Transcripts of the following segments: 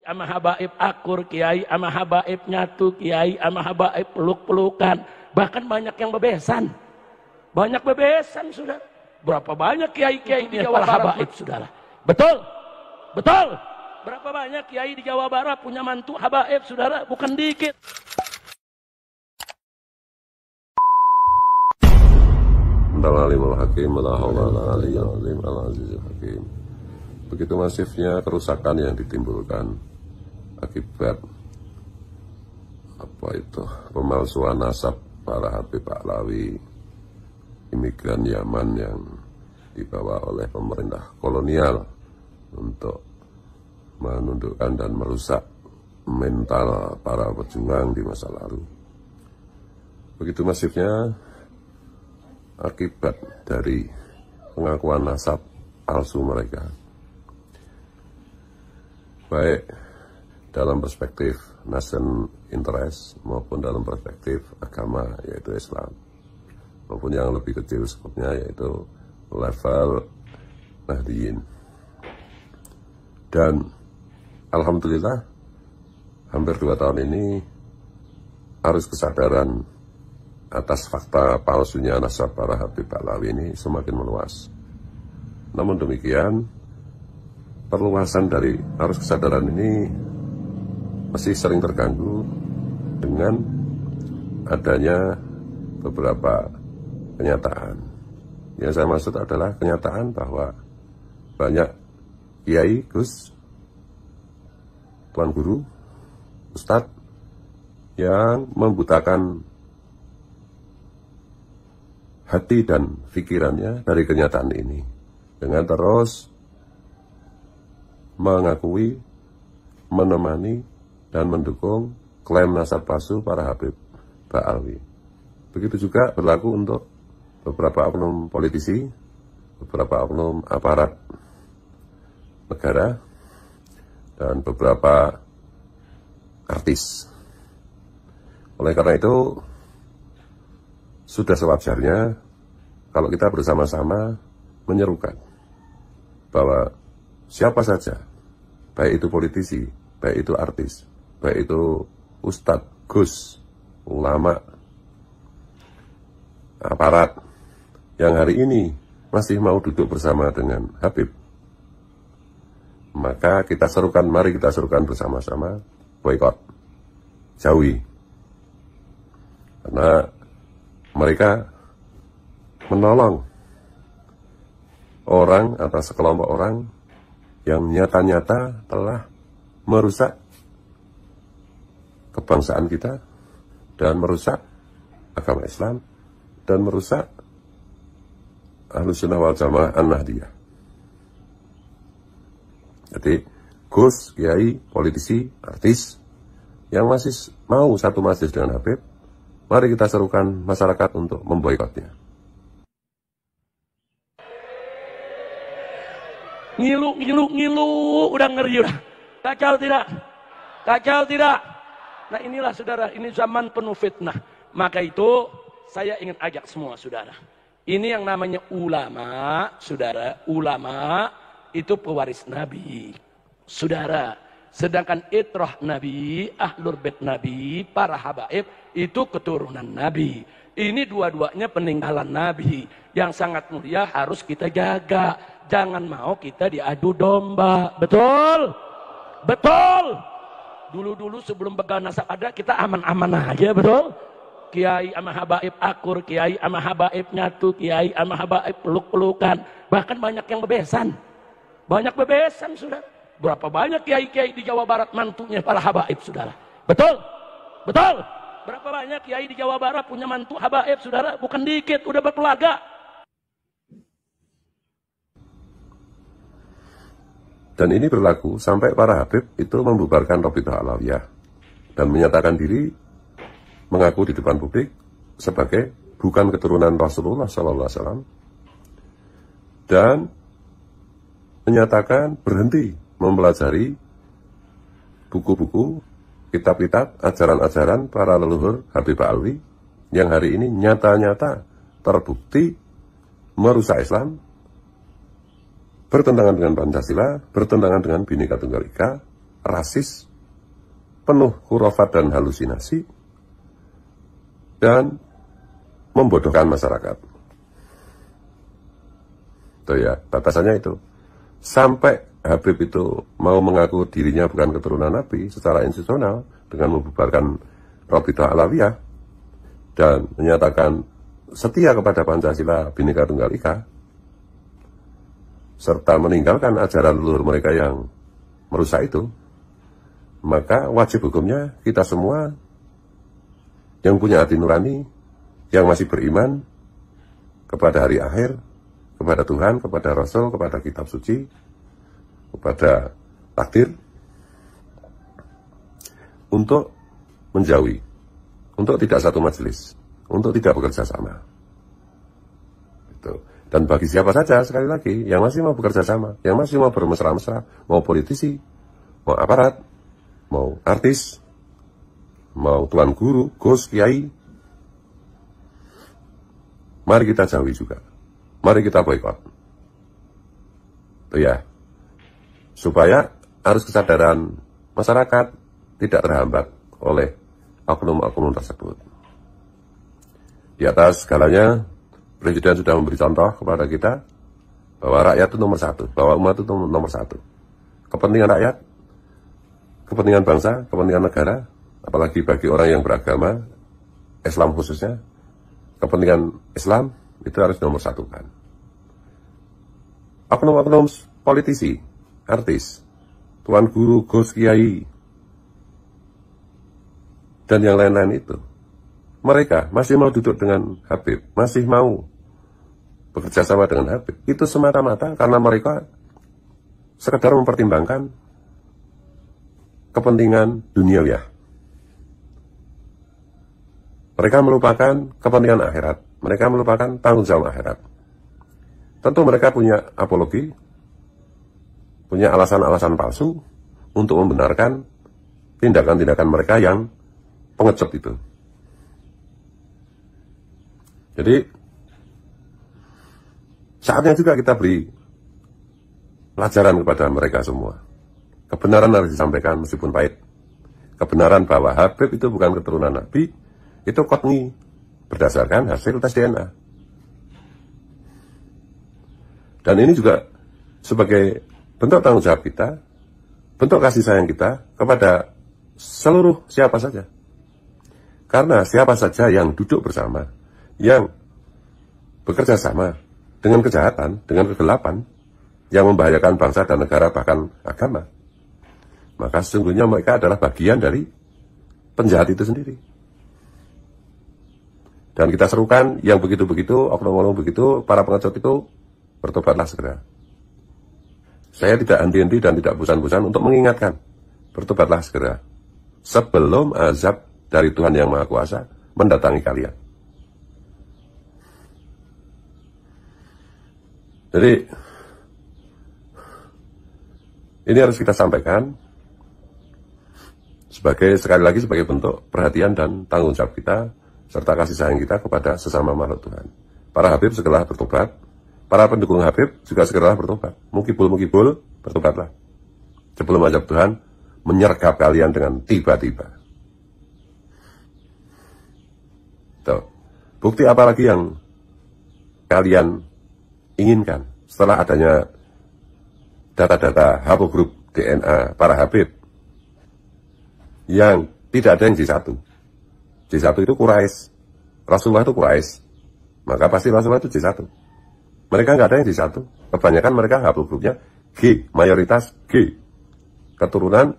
ama habaib akur kiai, ama habaib nyatu kiai, ama habaib peluk-pelukan, bahkan banyak yang bebesan. Banyak bebesan, saudara. Berapa banyak kiai-kiai di Jawa Barat habaib, saudara? Betul? Betul? Berapa banyak kiai di Jawa Barat punya mantu habaib, saudara? Bukan dikit. Begitu masifnya kerusakan yang ditimbulkan akibat pemalsuan nasab para Habib Pahlawi, imigran Yaman yang dibawa oleh pemerintah kolonial untuk menundukkan dan merusak mental para pejuang di masa lalu. Begitu masifnya akibat dari pengakuan nasab palsu mereka, baik dalam perspektif nation interest maupun dalam perspektif agama, yaitu Islam, maupun yang lebih kecil skopnya, yaitu level Nahdiyin. Dan alhamdulillah hampir 2 tahun ini arus kesadaran atas fakta palsunya nasab para Habib Pahlawi ini semakin meluas. Namun demikian, perluasan dari arus kesadaran ini masih sering terganggu dengan adanya beberapa kenyataan. Yang saya maksud adalah kenyataan bahwa banyak kiai, gus, tuan guru, ustadz yang membutakan hati dan pikirannya dari kenyataan ini dengan terus mengakui, menemani, dan mendukung klaim nasab palsu para Habib Pahlawi. Begitu juga berlaku untuk beberapa oknum politisi, beberapa oknum aparat negara, dan beberapa artis. Oleh karena itu, sudah sewajarnya kalau kita bersama-sama menyerukan bahwa siapa saja, baik itu politisi, baik itu artis, baik itu ustadz, gus, ulama, aparat, yang hari ini masih mau duduk bersama dengan Habib, maka kita serukan, mari kita serukan bersama-sama boikot, jauhi. Karena mereka menolong orang atau sekelompok orang yang nyata-nyata telah merusak kebangsaan kita dan merusak agama Islam dan merusak Ahlus Sunnah wal Jamaah An-Nahdiyah. Jadi gus, kiai, politisi, artis yang masih mau satu majelis dengan Habib, mari kita serukan masyarakat untuk memboikotnya. Ngilu, udah ngeri udah. Kacau tidak? Kacau tidak? Nah inilah saudara, ini zaman penuh fitnah. Maka itu saya ingin ajak semua saudara. Ini yang namanya ulama, saudara. Ulama itu pewaris Nabi, saudara. Sedangkan itrah Nabi, ahlul bait Nabi, para habaib itu keturunan Nabi. Ini dua-duanya peninggalan Nabi yang sangat mulia, harus kita jaga. Jangan mau kita diadu domba. Betul? Betul? Dulu-dulu sebelum begal nasab ada, kita aman-aman aja, betul? Kiai ama habaib akur kiai, ama habaib nyatu kiai, ama habaib peluk-pelukan, bahkan banyak yang bebesan. Banyak bebesan, saudara. Berapa banyak kiai-kiai di Jawa Barat mantunya para habaib, saudara? Betul? Betul? Berapa banyak kiai di Jawa Barat punya mantu habaib, saudara? Bukan dikit, udah berkeluarga. Dan ini berlaku sampai para Habib itu membubarkan Rabithah Alawiyah dan menyatakan diri, mengaku di depan publik sebagai bukan keturunan Rasulullah SAW, dan menyatakan berhenti mempelajari buku-buku, kitab-kitab, ajaran-ajaran para leluhur Habib Pahlawi yang hari ini nyata-nyata terbukti merusak Islam, bertentangan dengan Pancasila, bertentangan dengan Bhinneka Tunggal Ika, rasis, penuh khurafat dan halusinasi, dan membodohkan masyarakat. Itu ya, batasannya itu. Sampai Habib itu mau mengaku dirinya bukan keturunan Nabi secara institusional dengan membubarkan Rabithah Alawiyah dan menyatakan setia kepada Pancasila Bhinneka Tunggal Ika, serta meninggalkan ajaran leluhur mereka yang merusak itu, maka wajib hukumnya kita semua yang punya hati nurani, yang masih beriman kepada hari akhir, kepada Tuhan, kepada Rasul, kepada kitab suci, kepada takdir, untuk menjauhi, untuk tidak satu majelis, untuk tidak bekerja sama. Itu. Dan bagi siapa saja, sekali lagi, yang masih mau bekerja sama, yang masih mau bermesra-mesra, mau politisi, mau aparat, mau artis, mau tuan guru, gus, kiai, mari kita jauhi juga. Mari kita boikot. Itu ya. Supaya harus kesadaran masyarakat tidak terhambat oleh oknum-oknum tersebut. Di atas segalanya, Presiden sudah memberi contoh kepada kita bahwa rakyat itu nomor satu, bahwa umat itu nomor satu. Kepentingan rakyat, kepentingan bangsa, kepentingan negara, apalagi bagi orang yang beragama, Islam khususnya, kepentingan Islam itu harus nomor satu kan. Oknum-oknum politisi, artis, tuan guru, gus, kiai, dan yang lain-lain itu, mereka masih mau duduk dengan Habib, masih mau bekerja sama dengan Habib. Itu semata-mata karena mereka sekedar mempertimbangkan kepentingan duniawi. Mereka melupakan kepentingan akhirat. Mereka melupakan tanggung jawab akhirat. Tentu mereka punya apologi, punya alasan-alasan palsu untuk membenarkan tindakan-tindakan mereka yang pengecut itu. Jadi, saatnya juga kita beri pelajaran kepada mereka semua. Kebenaran harus disampaikan meskipun pahit. Kebenaran bahwa Habib itu bukan keturunan Nabi, itu qat'i berdasarkan hasil tes DNA. Dan ini juga sebagai bentuk tanggung jawab kita, bentuk kasih sayang kita kepada seluruh siapa saja. Karena siapa saja yang duduk bersama, yang bekerja sama dengan kejahatan, dengan kegelapan, yang membahayakan bangsa dan negara bahkan agama, maka sesungguhnya mereka adalah bagian dari penjahat itu sendiri. Dan kita serukan yang begitu-begitu, oknum-oknum begitu, para pengecut itu, bertobatlah segera. Saya tidak henti-henti dan tidak bosan-bosan untuk mengingatkan, bertobatlah segera, sebelum azab dari Tuhan Yang Maha Kuasa mendatangi kalian. Jadi, ini harus kita sampaikan sekali lagi sebagai bentuk perhatian dan tanggung jawab kita, serta kasih sayang kita kepada sesama makhluk Tuhan. Para Habib segeralah bertobat, para pendukung Habib juga segeralah bertobat. Mukibul, bertobatlah. Sebelum azab Tuhan menyergap kalian dengan tiba-tiba. Tuh. Bukti apa lagi yang kalian inginkan setelah adanya data-data haplogrup DNA para Habib yang tidak ada yang J1. J1 itu Quraisy. Rasulullah itu Quraisy. Maka pasti Rasulullah itu J1. Mereka nggak ada yang J1. Kebanyakan mereka haplogrupnya G, mayoritas G. Keturunan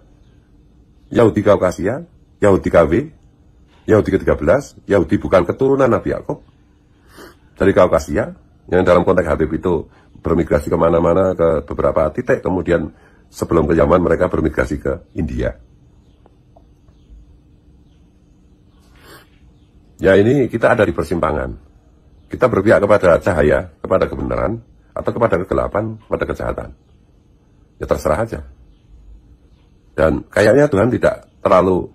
Yahudi Kaukasia, Yahudi KW, Yahudi ke-13, Yahudi bukan keturunan Nabi Yakub. Dari Kaukasia, yang dalam konteks Habib itu bermigrasi kemana-mana ke beberapa titik, kemudian sebelum ke Yaman mereka bermigrasi ke India. Ya ini kita ada di persimpangan. Kita berpihak kepada cahaya, kepada kebenaran, atau kepada kegelapan, kepada kejahatan. Ya terserah aja. Dan kayaknya Tuhan tidak terlalu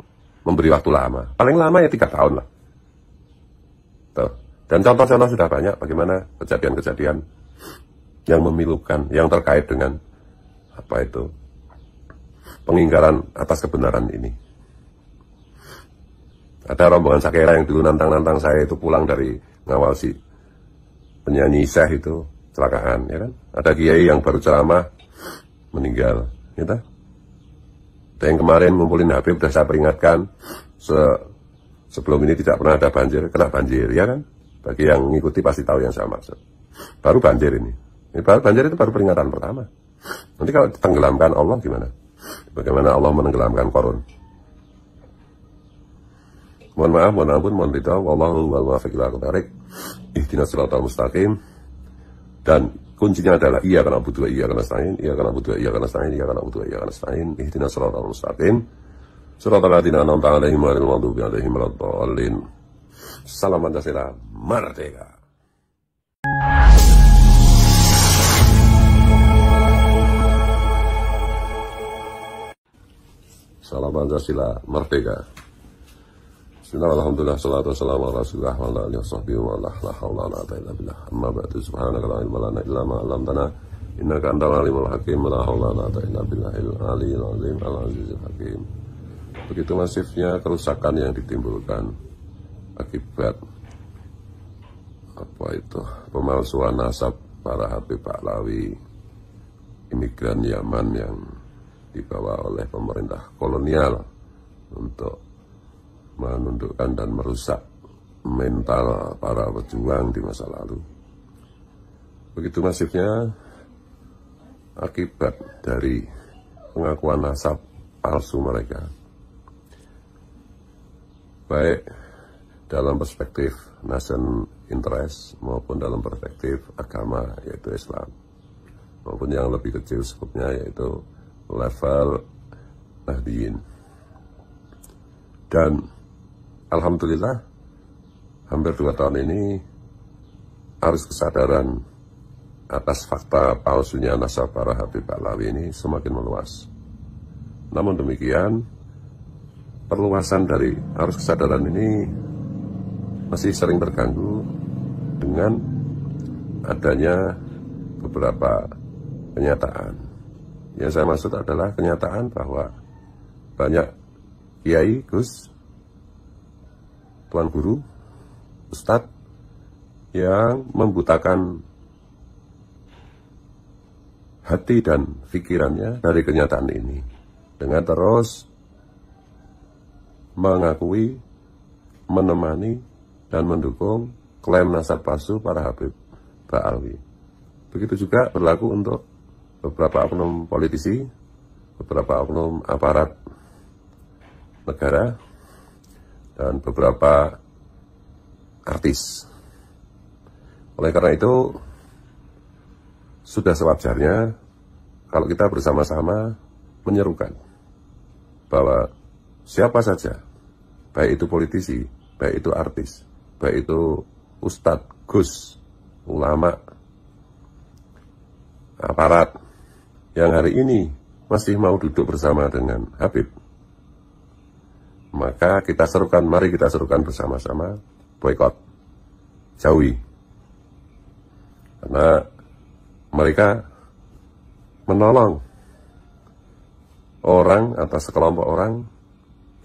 memberi waktu lama. Paling lama ya 3 tahun lah. Tuh. Dan contoh-contoh sudah banyak bagaimana kejadian-kejadian yang memilukan, yang terkait dengan apa itu pengingkaran atas kebenaran ini. Ada rombongan Sakera yang dulu nantang-nantang saya itu pulang dari ngawal si penyanyi Syekh itu kecelakaan, ya kan? Ada kiai yang baru ceramah meninggal, gitu. Ada yang kemarin ngumpulin Habib, sudah saya peringatkan sebelum ini tidak pernah ada banjir, kena banjir, ya kan? Bagi yang ngikuti pasti tahu yang saya maksud. Baru banjir ini. Baru banjir itu baru peringatan pertama. Nanti kalau ditenggelamkan Allah gimana? Bagaimana Allah menenggelamkan Qarun? Mohon maaf, mohon ampun, mohon ridha. Wallahu wal muwaffiq ila aqwamit thoriq. Ihdinas siratal mustaqim. Dan kuncinya adalah iyyaka na'budu wa iyyaka nasta'in, iyyaka na'budu wa iyyaka nasta'in, iyyaka na'budu wa iyyaka nasta'in. Ihdinas siratal mustaqim. Siratal ladzina an'amta 'alaihim ghairil maghdubi 'alaihim waladdallin. Salam Pancasila, merdeka. Salam Pancasila, merdeka. Bismillahirrahmanirrahim. Salatu wassalamu ala Rasulillah wa ala alihi washabbihi wa la haula wa la quwwata illa billah. Amma ba'du, subhanaka la ilma lana illa ma 'allamtana innaka antal alimul hakim. La haula wa la quwwata illa billahil aliyyil azim al azizil hakim. Begitu masifnya kerusakan yang ditimbulkan akibat pemalsuan nasab para Habib Pahlawi, imigran Yaman yang dibawa oleh pemerintah kolonial untuk menundukkan dan merusak mental para pejuang di masa lalu. Begitu masifnya akibat dari pengakuan nasab palsu mereka, baik dalam perspektif nation interest maupun dalam perspektif agama, yaitu Islam, maupun yang lebih kecil skupnya yaitu level Nahdliyin. Dan alhamdulillah hampir 2 tahun ini arus kesadaran atas fakta palsunya nasab para Habib Pahlawi ini semakin meluas. Namun demikian, perluasan dari arus kesadaran ini masih sering terganggu dengan adanya beberapa kenyataan. Yang saya maksud adalah kenyataan bahwa banyak kiai, gus, tuan guru, ustadz yang membutakan hati dan pikirannya dari kenyataan ini dengan terus mengakui, menemani, dan mendukung klaim nasab palsu para Habib Pahlawi. Begitu juga berlaku untuk beberapa oknum politisi, beberapa oknum aparat negara, dan beberapa artis. Oleh karena itu, sudah sewajarnya kalau kita bersama-sama menyerukan bahwa siapa saja, baik itu politisi, baik itu artis, baik itu ustadz, gus, ulama, aparat, yang hari ini masih mau duduk bersama dengan Habib, maka kita serukan, mari kita serukan bersama-sama boikot, jauhi. Karena mereka menolong orang atau sekelompok orang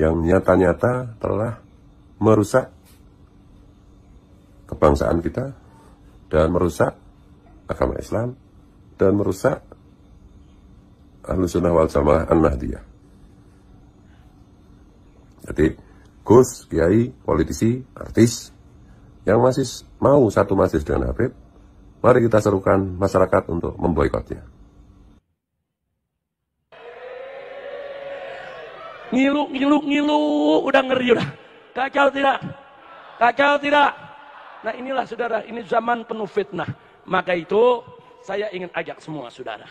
yang nyata-nyata telah merusak kebangsaan kita dan merusak agama Islam dan merusak Ahlus Sunnah wal Jamaah An-Nahdliyah. Jadi gus, kiai, politisi, artis yang masih mau satu majelis dengan Habib, mari kita serukan masyarakat untuk memboikotnya. Ngilu, udah ngeri udah. Kacau tidak? Kacau tidak? Nah inilah saudara, ini zaman penuh fitnah. Maka itu saya ingin ajak semua saudara.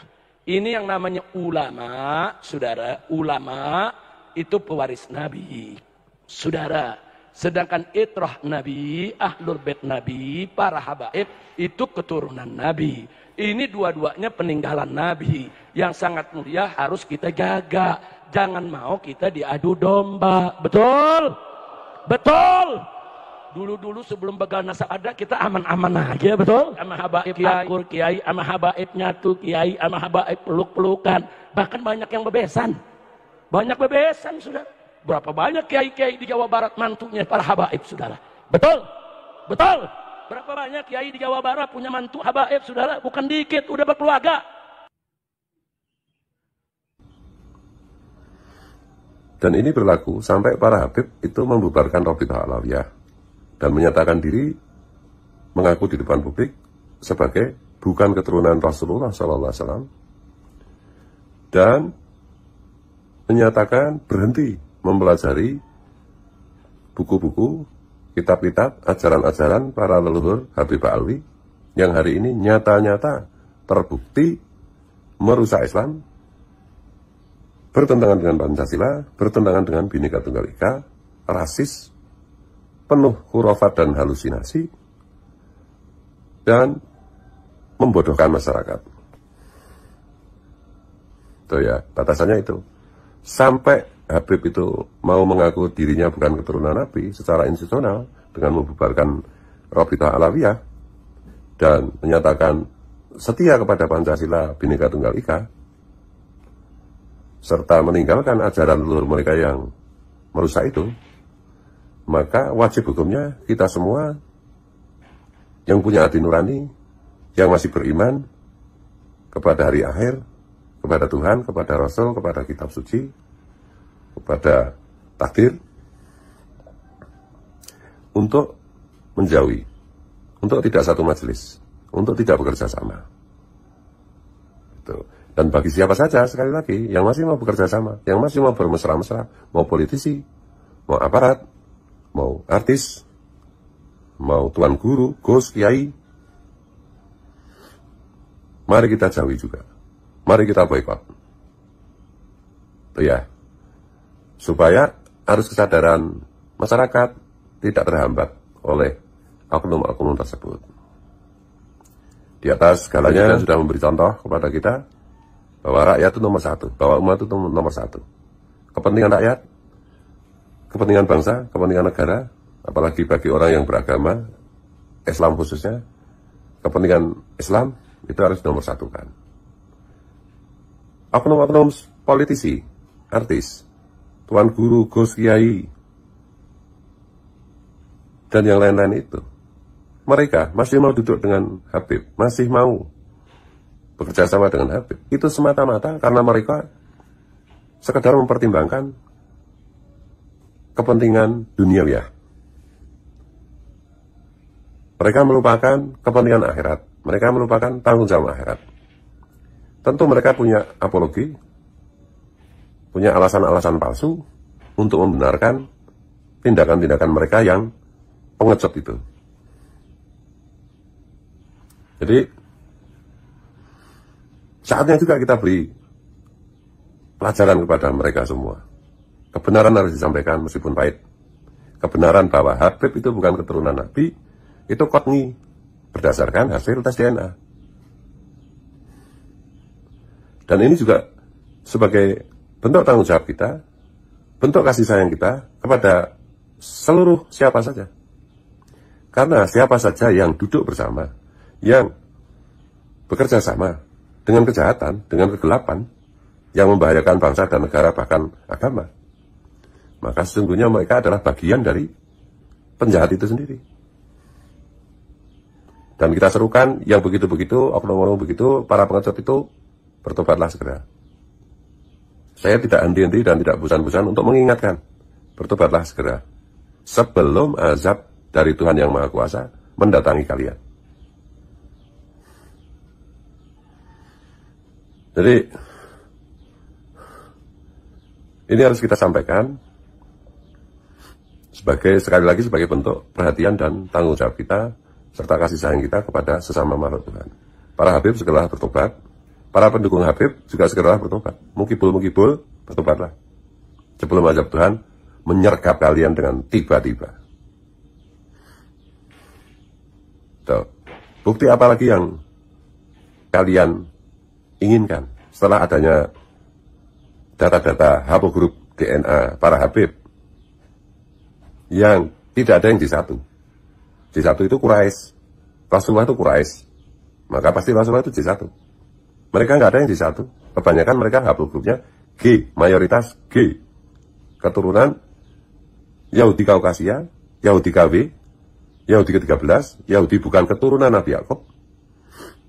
Ini yang namanya ulama, saudara. Ulama itu pewaris Nabi, saudara. Sedangkan itrah Nabi, ahlul bait Nabi, para habaib itu keturunan Nabi. Ini dua-duanya peninggalan Nabi yang sangat mulia, harus kita jaga. Jangan mau kita diadu domba. Betul? Betul? Dulu-dulu sebelum begal nasab ada, kita aman-aman aja, betul? Sama habaib akur kiai, sama habaib nyatu kiai, sama habaib peluk-pelukan. Bahkan banyak yang bebesan. Banyak bebesan, saudara. Berapa banyak kiai-kiai di Jawa Barat mantunya para habaib, saudara. Betul? Betul? Berapa banyak kiai di Jawa Barat punya mantu habaib, saudara? Bukan dikit, udah berkeluarga. Dan ini berlaku sampai para habib itu membubarkan Rabithah Alawiyah dan menyatakan diri mengaku di depan publik sebagai bukan keturunan Rasulullah SAW dan menyatakan berhenti mempelajari buku-buku, kitab-kitab, ajaran-ajaran para leluhur Habib Alwi yang hari ini nyata-nyata terbukti merusak Islam, bertentangan dengan Pancasila, bertentangan dengan Bhinneka Tunggal Ika, rasis, penuh khurafat dan halusinasi, dan membodohkan masyarakat. Tuh ya, batasannya itu. Sampai Habib itu mau mengaku dirinya bukan keturunan Nabi secara institusional dengan membubarkan Rabithah Alawiyah dan menyatakan setia kepada Pancasila, Bhinneka Tunggal Ika, serta meninggalkan ajaran leluhur mereka yang merusak itu, maka wajib hukumnya kita semua yang punya hati nurani, yang masih beriman kepada hari akhir, kepada Tuhan, kepada Rasul, kepada kitab suci, kepada takdir, untuk menjauhi, untuk tidak satu majelis, untuk tidak bekerja sama. Dan bagi siapa saja, sekali lagi, yang masih mau bekerja sama, yang masih mau bermesra-mesra, mau politisi, mau aparat, mau artis, mau tuan guru, gus, kiai, mari kita jauhi juga. Mari kita boikot. Ya, supaya harus kesadaran masyarakat tidak terhambat oleh oknum-oknum tersebut. Di atas segalanya sudah memberi contoh kepada kita bahwa rakyat itu nomor satu, bahwa umat itu nomor satu. Kepentingan rakyat, kepentingan bangsa, kepentingan negara, apalagi bagi orang yang beragama, Islam khususnya, kepentingan Islam itu harus nomor satu kan. Oknum-oknum politisi, artis, tuan guru, gus, kiai, dan yang lain-lain itu, mereka masih mau duduk dengan Habib, masih mau bekerja sama dengan Habib. Itu semata-mata karena mereka sekedar mempertimbangkan kepentingan duniawi. Mereka melupakan kepentingan akhirat. Mereka melupakan tanggung jawab akhirat. Tentu mereka punya apologi, punya alasan-alasan palsu untuk membenarkan tindakan-tindakan mereka yang pengecut itu. Jadi saatnya juga kita beri pelajaran kepada mereka semua. Kebenaran harus disampaikan meskipun pahit. Kebenaran bahwa Habib itu bukan keturunan Nabi, itu qat'i berdasarkan hasil tes DNA. Dan ini juga sebagai bentuk tanggung jawab kita, bentuk kasih sayang kita kepada seluruh siapa saja. Karena siapa saja yang duduk bersama, yang bekerja sama dengan kejahatan, dengan kegelapan, yang membahayakan bangsa dan negara bahkan agama, maka sesungguhnya mereka adalah bagian dari penjahat itu sendiri. Dan kita serukan yang begitu-begitu, oknum-oknum begitu, para pengecut itu, bertobatlah segera. Saya tidak henti-henti dan tidak bosan-bosan untuk mengingatkan, bertobatlah segera, sebelum azab dari Tuhan Yang Maha Kuasa mendatangi kalian. Jadi, ini harus kita sampaikan sebagai, sekali lagi, sebagai bentuk perhatian dan tanggung jawab kita, serta kasih sayang kita kepada sesama makhluk Tuhan. Para Habib segeralah bertobat, para pendukung Habib juga segeralah bertobat. Mukibul, bertobatlah. Sebelum azab Tuhan menyergap kalian dengan tiba-tiba. Tuh. Bukti apa lagi yang kalian inginkan setelah adanya data-data haplogrup DNA para Habib yang tidak ada yang di satu. J1 itu Quraisy, Rasulullah itu Quraisy, maka pasti Rasulullah itu J1. Mereka nggak ada yang J1, kebanyakan mereka haplogrupnya G, mayoritas G, keturunan Yahudi Kaukasia, Yahudi KW, Yahudi ke-13, Yahudi bukan keturunan Nabi Yakub,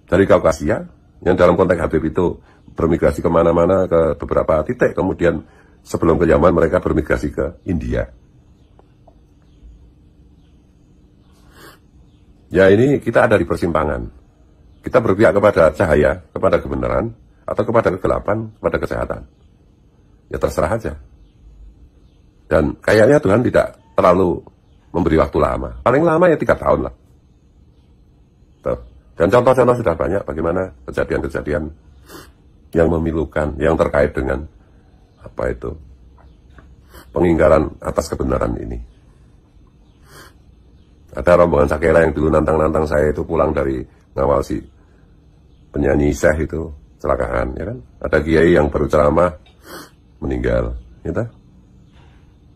dari Kaukasia, yang dalam konteks Habib itu bermigrasi kemana-mana ke beberapa titik, kemudian sebelum ke Yaman mereka bermigrasi ke India. Ya ini kita ada di persimpangan. Kita berpihak kepada cahaya, kepada kebenaran, atau kepada kegelapan, kepada kesehatan. Ya terserah aja. Dan kayaknya Tuhan tidak terlalu memberi waktu lama. Paling lama ya 3 tahun lah. Tuh. Dan contoh-contoh sudah banyak bagaimana kejadian-kejadian yang memilukan, yang terkait dengan apa itu, pengingkaran atas kebenaran ini. Ada rombongan Sakela yang dulu nantang-nantang saya itu pulang dari ngawal si penyanyi Syekh itu celakaan, ya kan? Ada kiai yang baru ceramah meninggal, gitu.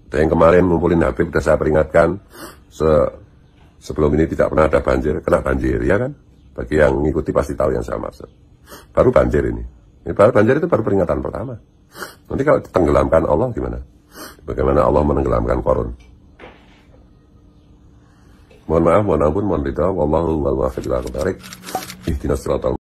Ada yang kemarin ngumpulin Habib, sudah saya peringatkan sebelum ini tidak pernah ada banjir, kena banjir, ya kan? Bagi yang ngikuti pasti tahu yang saya maksud. Baru banjir ini. Baru banjir itu baru peringatan pertama. Nanti kalau ditenggelamkan Allah gimana? Bagaimana Allah menenggelamkan Qarun? Mohon maaf, mohon ampun, mohon ridha. Wallahu wal muwaffiq ila aqwamit thoriq. Ihdinas siratal